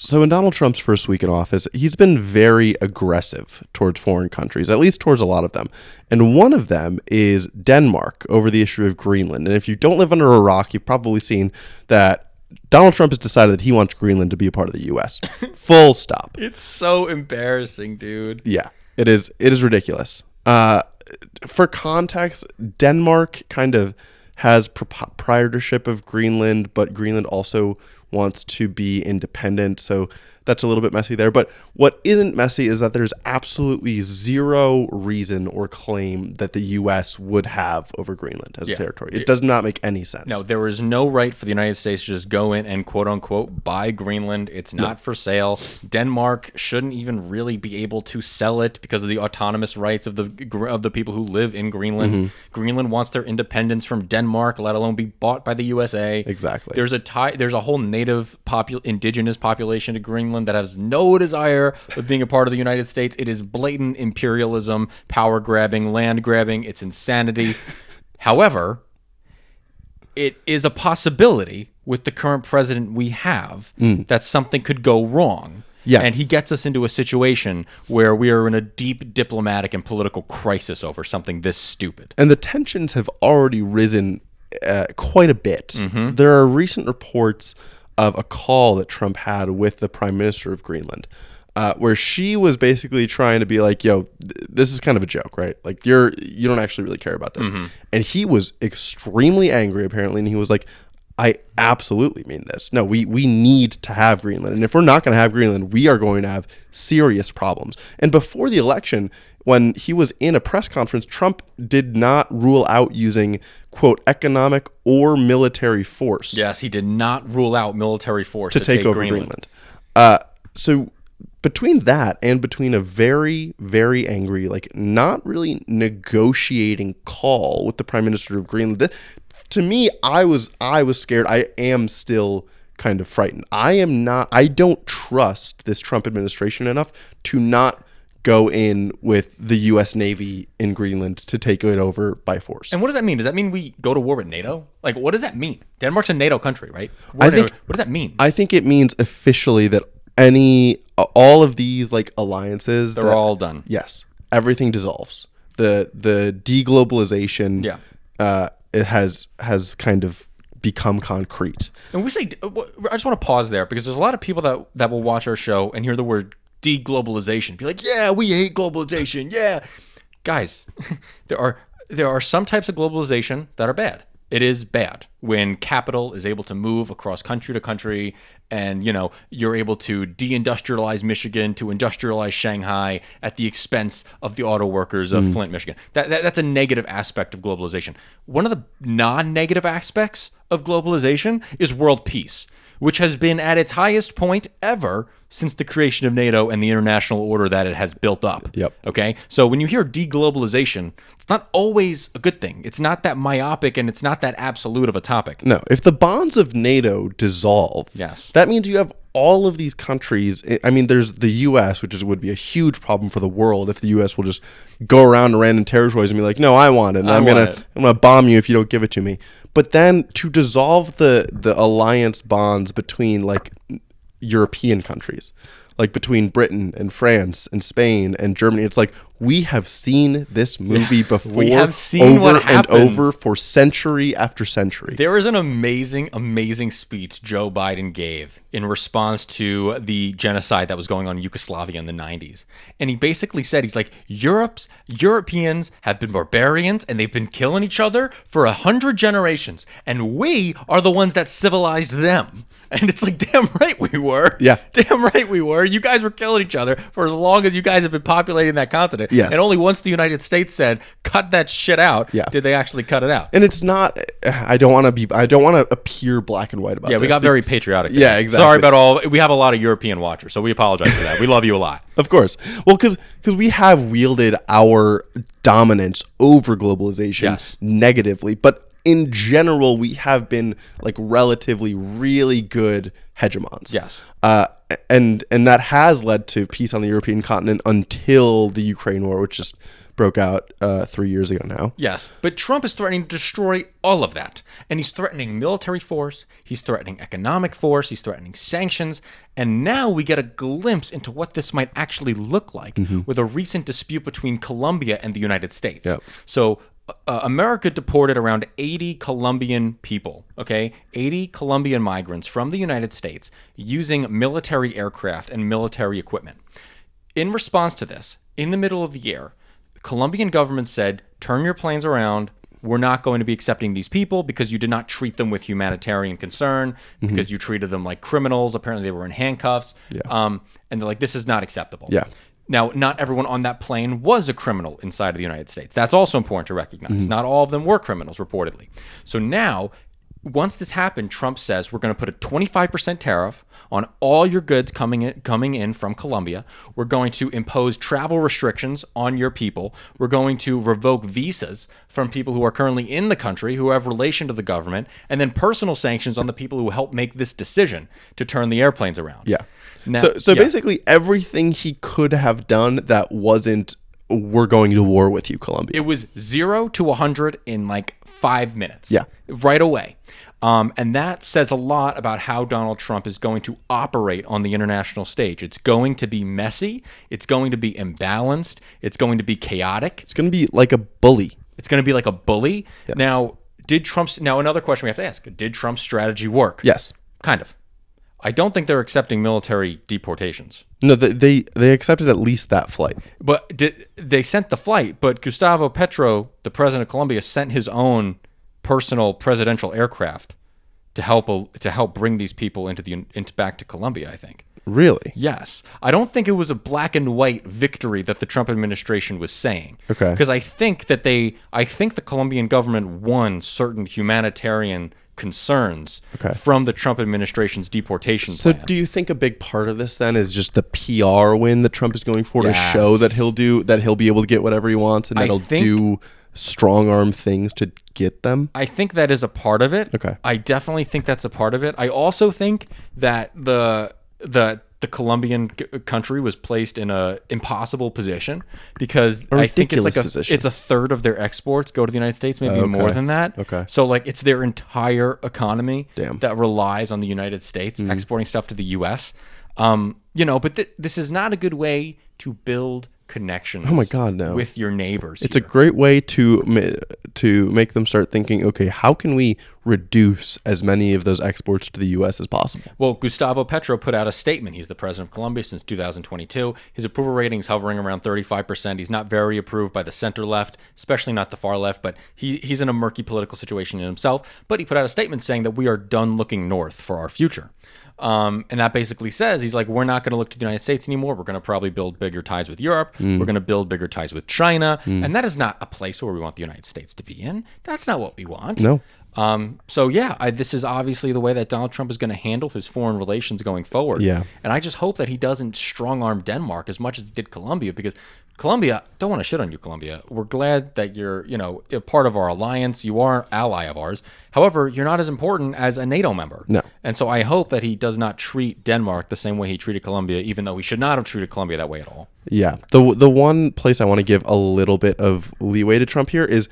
So in Donald Trump's first week in office, he's been very aggressive towards foreign countries, at least towards a lot of them. And one of them is Denmark over the issue of Greenland. And if you don't live under a rock, you've probably seen that Donald Trump has decided that he wants Greenland to be a part of the U.S. Full stop. It's so embarrassing, dude. Yeah, it is. It is ridiculous. For context, Denmark kind of has proprietorship of Greenland, but Greenland also wants to be independent, so that's a little bit messy there. But what isn't messy is that there's absolutely zero reason or claim that the U.S. would have over Greenland as a territory. It does not make any sense. No, there is no right for the United States to just go in and quote-unquote buy Greenland. It's not for sale. Denmark shouldn't even really be able to sell it because of the autonomous rights of the people who live in Greenland. Mm-hmm. Greenland wants their independence from Denmark, let alone be bought by the USA. Exactly. There's a whole native indigenous population to Greenland that has no desire of being a part of the United States. It is blatant imperialism, power grabbing, land grabbing. It's insanity. However, it is a possibility with the current president we have that something could go wrong. Yeah. And he gets us into a situation where we are in a deep diplomatic and political crisis over something this stupid. And the tensions have already risen quite a bit. Mm-hmm. There are recent reports of a call that Trump had with the Prime Minister of Greenland, where she was basically trying to be like, yo, this is kind of a joke, right? Like, you don't actually really care about this. And he was extremely angry, apparently, and he was like, I absolutely mean this. No, we need to have Greenland. And if we're not going to have Greenland, we are going to have serious problems. And before the election, when he was in a press conference, Trump did not rule out using, quote, economic or military force. Yes, he did not rule out military force to take over Greenland. So between that and between a very, very angry, like not really negotiating call with the Prime Minister of Greenland, to me, I was scared. I am still kind of frightened. I don't trust this Trump administration enough to not go in with the U.S. Navy in Greenland to take it over by force. And what does that mean? Does that mean we go to war with NATO? Like, what does that mean? Denmark's a NATO country, right? What does that mean? I think it means officially that all of these like alliances, they're all done. Yes, everything dissolves. The deglobalization, it has kind of become concrete. And we say, I just want to pause there because there's a lot of people that will watch our show and hear the word deglobalization, be like, yeah, we hate globalization. Yeah, guys, there are some types of globalization that are bad. It is bad when capital is able to move across country to country, and you're able to deindustrialize Michigan to industrialize Shanghai at the expense of the auto workers of Flint, Michigan. That's a negative aspect of globalization. One of the non-negative aspects of globalization is world peace, which has been at its highest point ever since the creation of NATO and the international order that it has built up. Yep. Okay? So when you hear deglobalization, it's not always a good thing. It's not that myopic and it's not that absolute of a topic. No. If the bonds of NATO dissolve, yes, that means you have all of these countries. I mean, there's the U.S., which would be a huge problem for the world if the U.S. will just go around to random territories and be like, no, I want it, and I'm gonna bomb you if you don't give it to me. But then to dissolve the alliance bonds between like European countries, like between Britain and France and Spain and Germany, it's like we have seen this movie before. We have seen over and over for century after century. There is an amazing speech Joe Biden gave in response to the genocide that was going on in Yugoslavia in the 90s. And he basically said, he's like, Europeans have been barbarians and they've been killing each other for 100 generations. And we are the ones that civilized them. And it's like, damn right we were. Yeah. Damn right we were. You guys were killing each other for as long as you guys have been populating that continent. Yes. And only once the United States said, cut that shit out, did they actually cut it out. And it's not, I don't want to appear black and white about this. Yeah, we got very patriotic there. Yeah, exactly. Sorry we have a lot of European watchers, so we apologize for that. We love you a lot. Of course. Well, because we have wielded our dominance over globalization negatively, but in general, we have been like relatively really good hegemons. Yes. And that has led to peace on the European continent until the Ukraine war, which just broke out 3 years ago now. Yes, but Trump is threatening to destroy all of that. And he's threatening military force, he's threatening economic force, he's threatening sanctions, and now we get a glimpse into what this might actually look like with a recent dispute between Colombia and the United States. Yep. So America deported around 80 Colombian people, okay? 80 Colombian migrants from the United States using military aircraft and military equipment. In response to this, in the middle of the year, the Colombian government said, turn your planes around. We're not going to be accepting these people because you did not treat them with humanitarian concern, because you treated them like criminals. Apparently they were in handcuffs. Yeah. And they're like, this is not acceptable. Yeah. Now, not everyone on that plane was a criminal inside of the United States. That's also important to recognize. Not all of them were criminals, reportedly. So now, once this happened, Trump says we're going to put a 25% tariff on all your goods coming in from Colombia. We're going to impose travel restrictions on your people. We're going to revoke visas from people who are currently in the country, who have relation to the government, and then personal sanctions on the people who helped make this decision to turn the airplanes around. Yeah. Now, So basically everything he could have done that wasn't, we're going to war with you, Colombia. it was 0 to 100 in like 5 minutes. Yeah. Right away. And that says a lot about how Donald Trump is going to operate on the international stage. It's going to be messy. It's going to be imbalanced. It's going to be chaotic. It's going to be like a bully. It's going to be like a bully. Yes. Now, another question we have to ask. Did Trump's strategy work? Yes. Kind of. I don't think they're accepting military deportations. No, they accepted at least that flight. But they sent the flight, but Gustavo Petro, the president of Colombia, sent his own personal presidential aircraft to help bring these people into back to Colombia, I think. Really? Yes. I don't think it was a black and white victory that the Trump administration was saying. Okay. Because I think the Colombian government won certain humanitarian concerns from the Trump administration's deportation So plan. do you think a big part of this then is just the PR win that Trump is going for to show that he'll be able to get whatever he wants and that he'll do strong arm things to get them? I think that is a part of it. Okay. I definitely think that's a part of it. I also think that the Colombian country was placed in a impossible position because I think it's like it's a third of their exports go to the United States, maybe more than that. Okay. So like it's their entire economy Damn. that relies on the United States exporting stuff to the U.S. But this is not a good way to build connections. Oh my God, no. With your neighbors. It's a great way to make them start thinking, okay, how can we reduce as many of those exports to the U.S. as possible? Well, Gustavo Petro put out a statement. He's the president of Colombia since 2022. His approval rating is hovering around 35%. He's not very approved by the center left, especially not the far left, but he's in a murky political situation in himself. But he put out a statement saying that we are done looking north for our future. And that basically says, he's like, we're not going to look to the United States anymore. We're going to probably build bigger ties with Europe. We're going to build bigger ties with China. And that is not a place where we want the United States to be in. That's not what we want. No. This is obviously the way that Donald Trump is going to handle his foreign relations going forward. Yeah. And I just hope that he doesn't strong arm Denmark as much as he did Colombia, because Colombia, don't want to shit on you, Colombia. We're glad that you're, a part of our alliance. You are an ally of ours. However, you're not as important as a NATO member. No. And so I hope that he does not treat Denmark the same way he treated Colombia, even though he should not have treated Colombia that way at all. Yeah. The one place I want to give a little bit of leeway to Trump here is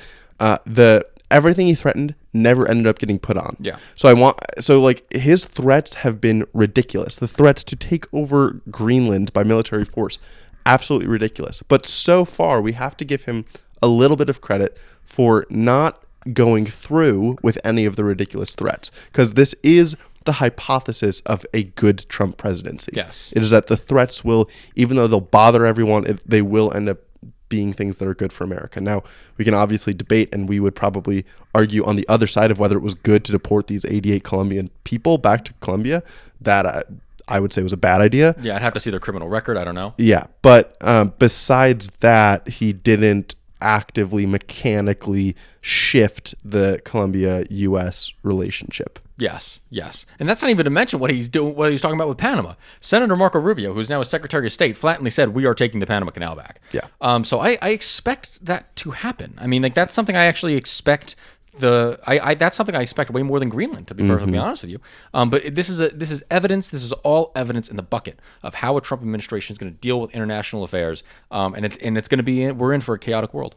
everything he threatened never ended up getting put on. Yeah. So his threats have been ridiculous. The threats to take over Greenland by military force, absolutely ridiculous. But so far, we have to give him a little bit of credit for not going through with any of the ridiculous threats, because this is the hypothesis of a good Trump presidency. Yes. It is that the threats will, even though they'll bother everyone, they will end up being things that are good for America. Now, we can obviously debate, and we would probably argue on the other side of whether it was good to deport these 88 Colombian people back to Colombia. That I would say was a bad idea. Yeah, I'd have to see their criminal record. I don't know. Yeah, but besides that, he didn't actively, mechanically shift the Colombia-U.S. relationship. Yes. And that's not even to mention what he's talking about with Panama. Senator Marco Rubio, who's now a Secretary of State, flatly said, we are taking the Panama Canal back. Yeah. So I expect that to happen. I mean, that's something I actually expect that's something I expect way more than Greenland, to be perfectly honest with you. But this is evidence. This is all evidence in the bucket of how a Trump administration is going to deal with international affairs, and it's going to be we're in for a chaotic world.